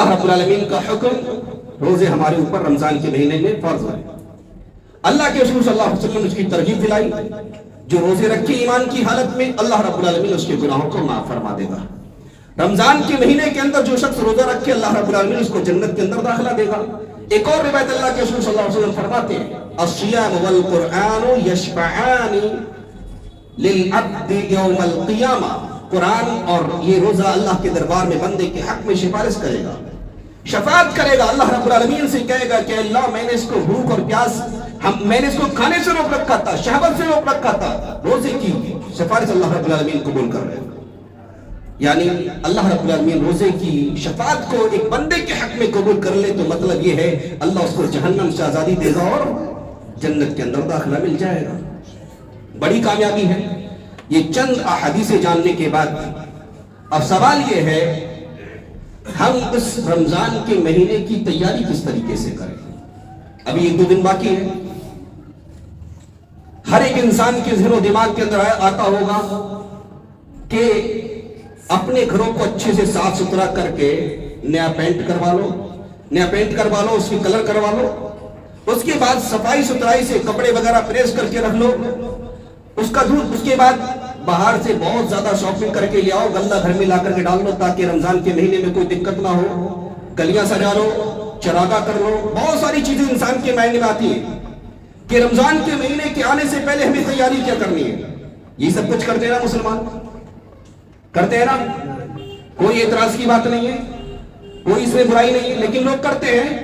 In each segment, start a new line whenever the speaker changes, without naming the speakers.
اللہ رب العالمین کا حکم روزے ہمارے اوپر رمضان کے مہینے میں فرض ہے. اللہ کے رسول صلی اللہ علیہ وسلم نے اس کی ترغیب دلائی. جو روزے رکھے ایمان کی حالت میں اللہ رب العالمین اس کے گناہوں کو معاف فرما دے گا. رمضان کے مہینے کے اندر جو شخص روزہ رکھے اللہ رب العالمین اس کو جنت کے اندر داخلہ دے گا. ایک اور روایت اللہ کے رسول صلی اللہ علیہ وسلم فرماتے ہیں الصیام والقرآن یشفعان للعبد یوم القیامہ. قرآن اور یہ روزہ اللہ کے دربار میں بندے کے حق میں سفارش کرے گا, شفاعت کرے گا. اللہ رب العالمین سے کہے گا کہ اللہ میں نے اس کو بھوک اور پیاس میں نے اس کو کھانے سے روک رکھا تھا, شہوت سے روک رکھا تھا. روزے کی سفارش اللہ رب العالمین قبول کر رہے ہیں. یعنی اللہ رب العالمین روزے کی شفاعت کو ایک بندے کے حق میں قبول کر لے تو مطلب یہ ہے اللہ اس کو جہنم سے آزادی دے گا اور جنت کے اندر داخلہ مل جائے گا. بڑی کامیابی ہے. یہ چند احادیث جاننے کے بعد اب سوال یہ ہے ہم اس رمضان کے مہینے کی تیاری کس طریقے سے کریں. ابھی 1-2 دن باقی ہے. ہر ایک انسان کے ذہن و دماغ کے اندر آتا ہوگا کہ اپنے گھروں کو اچھے سے صاف ستھرا کر کے نیا پینٹ کروا لو, اس کی کلر کروا لو, اس کے بعد صفائی ستھرائی سے کپڑے وغیرہ پریس کر کے رکھ لو, اس کے بعد باہر سے بہت زیادہ شاپنگ کر کے لے آؤ, غلہ گھر میں لا کر کے ڈال لو تاکہ رمضان کے مہینے میں کوئی دقت نہ ہو, گلیاں سجا لو, چراغاں کر لو. بہت ساری چیزیں انسان کے مائنڈ میں آتی ہیں کہ رمضان کے مہینے کے آنے سے پہلے ہمیں تیاری کیا کرنی ہے. یہ سب کچھ کرتے ہیں نا مسلمان, کرتے ہیں نا, کوئی اعتراض کی بات نہیں ہے, کوئی اس میں برائی نہیں ہے, لیکن لوگ کرتے ہیں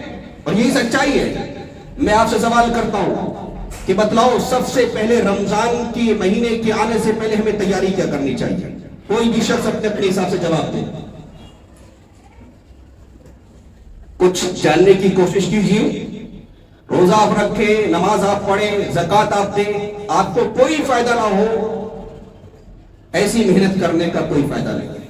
اور یہی سچائی ہے. میں آپ سے سوال کرتا ہوں کہ بتلاؤ سب سے پہلے رمضان کے مہینے کے آنے سے پہلے ہمیں تیاری کیا کرنی چاہیے. کوئی بھی شخص اپنے حساب سے جواب دے. کچھ جاننے کی کوشش کیجیے. روزہ آپ رکھیں, نماز آپ پڑھیں, زکوٰۃ آپ دیں, آپ کو کوئی فائدہ نہ ہو, ایسی محنت کرنے کا کوئی فائدہ نہیں ہے.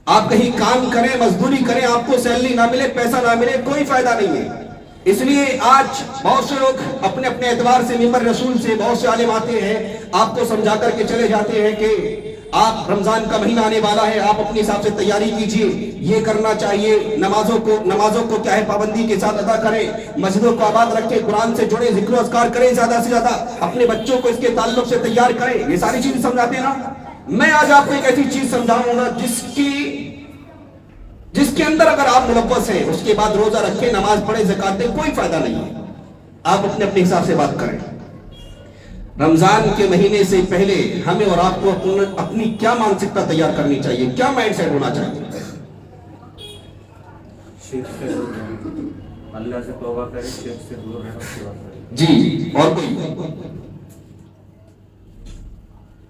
آپ کہیں کام کریں, مزدوری کریں, آپ کو سیلری نہ ملے, پیسہ نہ ملے, کوئی فائدہ نہیں ہے. اس لیے آج بہت سے لوگ اپنے اعتبار سے ممبر رسول سے بہت سے عالم آتے ہیں, آپ کو سمجھا کر کے چلے جاتے ہیں کہ آپ رمضان کا مہینہ آنے والا ہے, آپ اپنے حساب سے تیاری کیجئے, یہ کرنا چاہیے, نمازوں کو کیا ہے پابندی کے ساتھ ادا کریں, مسجدوں کو آباد رکھیں, قرآن سے جڑے, ذکر و اذکار کریں, زیادہ سے زیادہ اپنے بچوں کو اس کے تعلق سے تیار کریں. یہ ساری چیزیں سمجھاتے ہیں نا. میں آج آپ کو ایک ایسی چیز سمجھاؤں گا جس کے اندر اگر آپ ملوث ہیں, اس کے بعد روزہ رکھیں, نماز پڑھیں, زکوٰۃ دیں, کوئی فائدہ نہیں ہے. آپ اپنے حساب سے بات کریں. رمضان کے مہینے سے پہلے ہمیں اور آپ کو اپنی کیا مانسکتا تیار کرنی چاہیے, کیا مائنڈ سیٹ ہونا چاہیے.
اللہ سے توبہ کریں, شرک سے دور رہنا.
جی, اور کوئی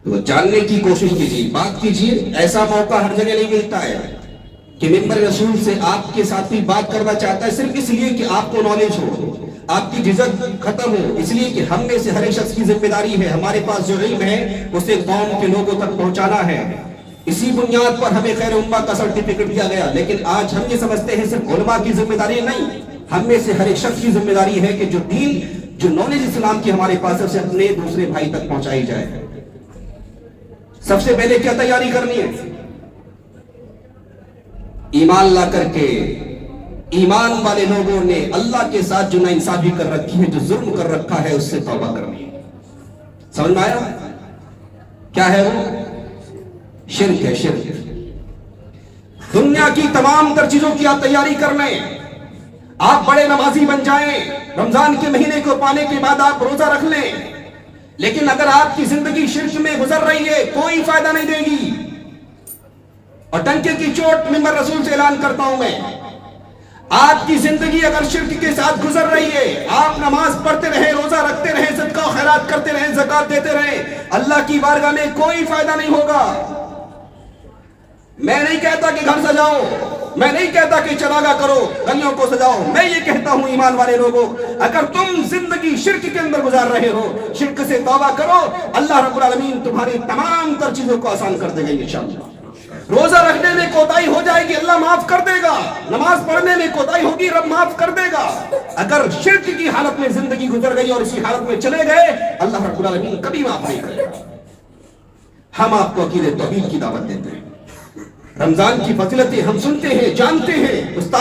تو جاننے کی کوشش کیجیے, بات کیجیے. ایسا موقع ہر جگہ نہیں ملتا ہے کہ ممبر رسول سے آپ کے ساتھی بات کرنا چاہتا ہے صرف اس لیے کہ آپ کو نالج ہو, آپ کی جھجک ختم ہو, اس لیے کہ ہم میں سے ہر ایک شخص کی ذمہ داری ہے, ہمارے پاس جو علم ہے اسے قوم کے لوگوں تک پہنچانا ہے. اسی بنیاد پر ہمیں خیر امہ کا سرٹیفکیٹ دیا گیا. لیکن آج ہم یہ سمجھتے ہیں صرف علماء کی ذمہ داری نہیں, ہم میں سے ہر ایک شخص کی ذمہ داری ہے کہ جو نالج اسلام کی ہمارے پاس ہے اسے اپنے دوسرے بھائی تک پہنچائی جائے. سب سے پہلے کیا تیاری کرنی ہے؟ ایمان لا کر کے, ایمان والے لوگوں نے اللہ کے ساتھ جو ناانصافی کر رکھی ہے, جو ظلم کر رکھا ہے, اس سے توبہ کرنی ہے. سمجھ میں آیا کیا ہے وہ؟ شرک ہے, شرک. دنیا کی تمام تر چیزوں کی آپ تیاری کر لیں, آپ بڑے نمازی بن جائیں, رمضان کے مہینے کو پانے کے بعد آپ روزہ رکھ لیں, لیکن اگر آپ کی زندگی شرک میں گزر رہی ہے کوئی فائدہ نہیں دے گی. اور ٹنکے کی چوٹ ممبر رسول سے اعلان کرتا ہوں میں, آپ کی زندگی اگر شرک کے ساتھ گزر رہی ہے, آپ نماز پڑھتے رہے, روزہ رکھتے رہے, صدقہ و خیرات کرتے رہے, زکوٰۃ دیتے رہے, اللہ کی بارگاہ میں کوئی فائدہ نہیں ہوگا. میں نہیں کہتا کہ گھر سجاؤ, میں نہیں کہتا کہ چراغاں کرو, گلیوں کو سجاؤ. میں یہ کہتا ہوں ایمان والے لوگوں, اگر تم زندگی شرک کے اندر گزار رہے ہو, شرک سے توبہ کرو, اللہ رب العالمین تمہاری تمام تر چیزوں کو آسان کر دے گا انشاءاللہ. روزہ رکھنے میں کوتاہی ہو جائے گی, اللہ معاف کر دے گا. نماز پڑھنے میں کوتاہی ہوگی, رب معاف کر دے گا. اگر شرک کی حالت میں زندگی گزر گئی اور اسی حالت میں چلے گئے, اللہ رب العالمین کبھی معاف نہیں کرے گا. ہم آپ کو عقیدہ توحید کی دعوت دیتے ہیں. رمضان کی فضیلتیں ہم سنتے ہیں, جانتے ہیں, استاد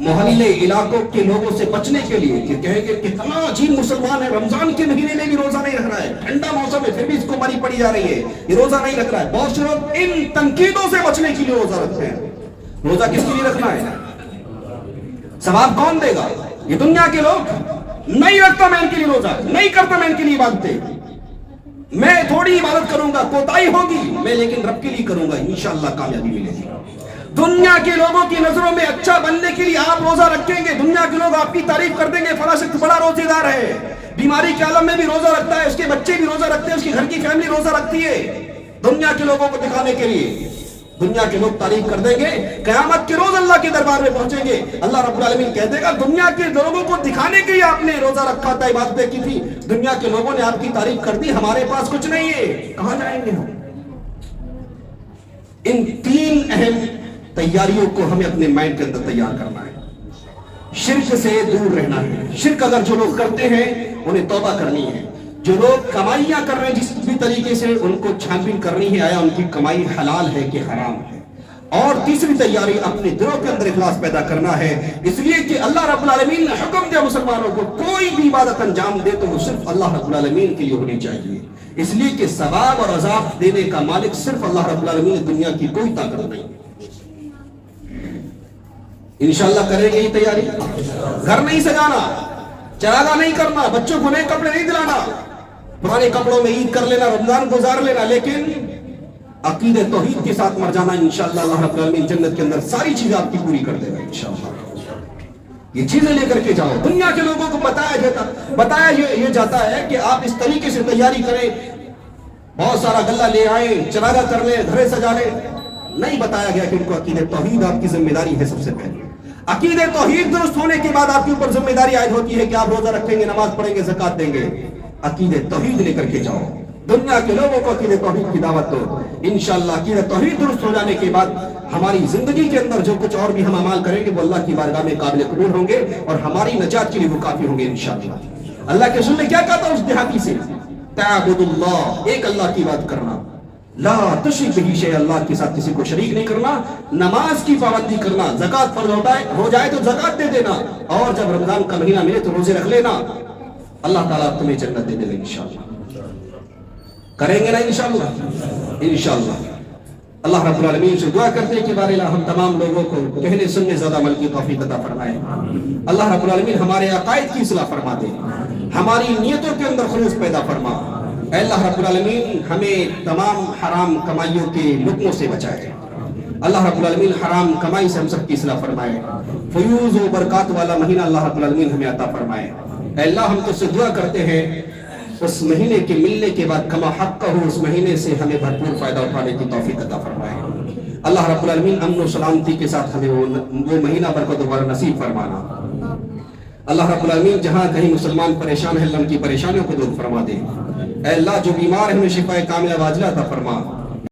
محلے علاقوں کے لوگوں سے بچنے کے لیے کہ کہیں گے کتنا عجیب مسلمان ہے، رمضان کے مہینے میں بھی روزہ نہیں رکھ رہا ہے، ٹھنڈا موسم ہے پھر بھی اس کو مری پڑی جا رہی ہے، یہ روزہ نہیں رکھ رہا ہے. بہت سے لوگ ان تنقیدوں سے بچنے کے لیے روزہ رکھتے ہیں. روزہ کس کے لیے رکھنا ہے؟ ثواب کون دے گا؟ یہ دنیا کے لوگ. نہیں رکھتا میں ان کے لیے روزہ، نہیں کرتا میں ان کے لیے عبادتیں، میں تھوڑی عبادت کروں گا، کوتاہی ہوگی میں، لیکن رب کے لیے کروں گا، انشاءاللہ کامیابی ملے گی. دنیا کے لوگوں کی نظروں میں اچھا بننے کے لیے آپ روزہ رکھیں گے، دنیا کے لوگ آپ کی تعریف کر دیں گے فلاں شخص بڑا روزے دار ہے، بیماری کے عالم میں بھی روزہ رکھتا ہے، اس کے بچے بھی روزہ رکھتے ہیں، اس کے گھر کی فیملی روزہ رکھتی ہے. دنیا کے لوگوں کو دکھانے کے لیے دنیا کے لوگ تعریف کر دیں گے. قیامت کے روز اللہ کے دربار میں پہنچیں گے، اللہ رب العالمین کہہ دے گا دنیا کے لوگوں کو دکھانے کے لیے آپ نے روزہ رکھا تھا، عبادتیں کی تھی، دنیا کے لوگوں نے آپ کی تعریف کر دی، ہمارے پاس کچھ نہیں ہے، کہاں جائیں گے ہم؟ ان تین اہم تیاریوں کو ہمیں اپنے مائنڈ کے اندر تیار کرنا ہے. شرک سے دور رہنا ہے. شرک اگر جو لوگ کرتے ہیں انہیں توبہ کرنی ہے. جو لوگ کمائیاں کر رہے ہیں جس بھی طریقے سے ان کو چھان بین کرنی ہے، آیا ان کی کمائی حلال ہے کہ حرام ہے. اور تیسری تیاری اپنے دلوں کے اندر اخلاص پیدا کرنا ہے، اس لیے کہ اللہ رب العالمین نے حکم دیا مسلمانوں کو کوئی بھی عبادت انجام دے تو وہ صرف اللہ رب العالمین کے لیے ہونی چاہیے، اس لیے کہ ثواب اور عذاب دینے کا مالک صرف اللہ رب العالمین ہے، دنیا کی کوئی طاقت نہیں. انشاءاللہ کریں گے یہ تیاری. گھر نہیں سجانا، چراغا نہیں کرنا، بچوں کو نئے کپڑے نہیں دلانا، پرانے کپڑوں میں عید کر لینا، رمضان گزار لینا، لیکن عقیدہ توحید کے ساتھ مر جانا. انشاءاللہ اللہ رب العالمین جنت کے اندر ساری چیزیں آپ کی پوری کر دے گا انشاءاللہ. یہ چیزیں لے کر کے جاؤ. دنیا کے لوگوں کو بتایا یہ جاتا ہے کہ آپ اس طریقے سے تیاری کریں، بہت سارا غلہ لے آئیں، چراغا کر لیں، گھرے سجا لیں. نہیں بتایا گیا کہ ان کو عقیدہ توحید آپ کی ذمہ داری ہے. سب سے پہلے عقیدہ توحید درست ہونے کے بعد آپ کے اوپر ذمہ داری عائد ہوتی ہے کہ آپ روزہ رکھیں گے، نماز پڑھیں گے، زکات دیں گے. عقیدہ توحید لے کر کے جاؤ، دنیا کے لوگوں کو عقیدہ توحید کی دعوت دو. انشاءاللہ عقیدہ توحید درست ہو جانے کے بعد ہماری زندگی کے اندر جو کچھ اور بھی ہم اعمال کریں گے وہ اللہ کی بارگاہ میں قابل قبول ہوں گے اور ہماری نجات کے لیے وہ کافی ہوں گے انشاءاللہ. اللہ کے رسول نے کیا کہا تھا اس دیہاتی سے؟ تعبد اللہ، ایک اللہ کی بات کرنا، لا تشرک بہ شیئا، اللہ کے ساتھ کسی کو شریک نہیں کرنا، نماز کی پابندی کرنا، زکات فرض ہو جائے تو زکات دے دینا، اور جب رمضان کا مہینہ ملے تو روزے رکھ لینا. اللہ تعالیٰ تمہیں جنت دے دے گا انشاءاللہ. کریں گے نا انشاءاللہ؟ انشاءاللہ. اللہ رب العالمین سے دعا کرتے ہیں کہ بارے اللہ ہم تمام لوگوں کو کہنے سننے زیادہ عمل کی توفیق عطا فرمائے. اللہ رب العالمین ہمارے عقائد کی اصلاح فرما دے، ہماری نیتوں کے اندر خلوص پیدا فرما. اے اللہ رب العالمین ہمیں تمام حرام کمائیوں کے لقموں سے بچائے. اللہ رب العالمین حرام کمائی سے ہم سب کی اصلاح فرمائے. فیوز و برکات والا مہینہ اللہ رب العالمین ہمیں عطا فرمائے. اے اللہ ہم تجھ سے دعا کرتے ہیں اس مہینے کے ملنے کے بعد کما حق ہو اس مہینے سے ہمیں بھرپور فائدہ اٹھانے کی توفیق عطا فرمائے. اللہ رب العالمین امن و سلامتی کے ساتھ ہمیں وہ مہینہ برکت و نصیب فرمانا. اللہ رب العالمین جہاں کہیں مسلمان پریشان ہے اللہ ان کی پریشانیوں کو دور فرما دے. اے اللہ جو بیمار ہیں انہیں شفا کاملہ عاجلہ عطا فرما.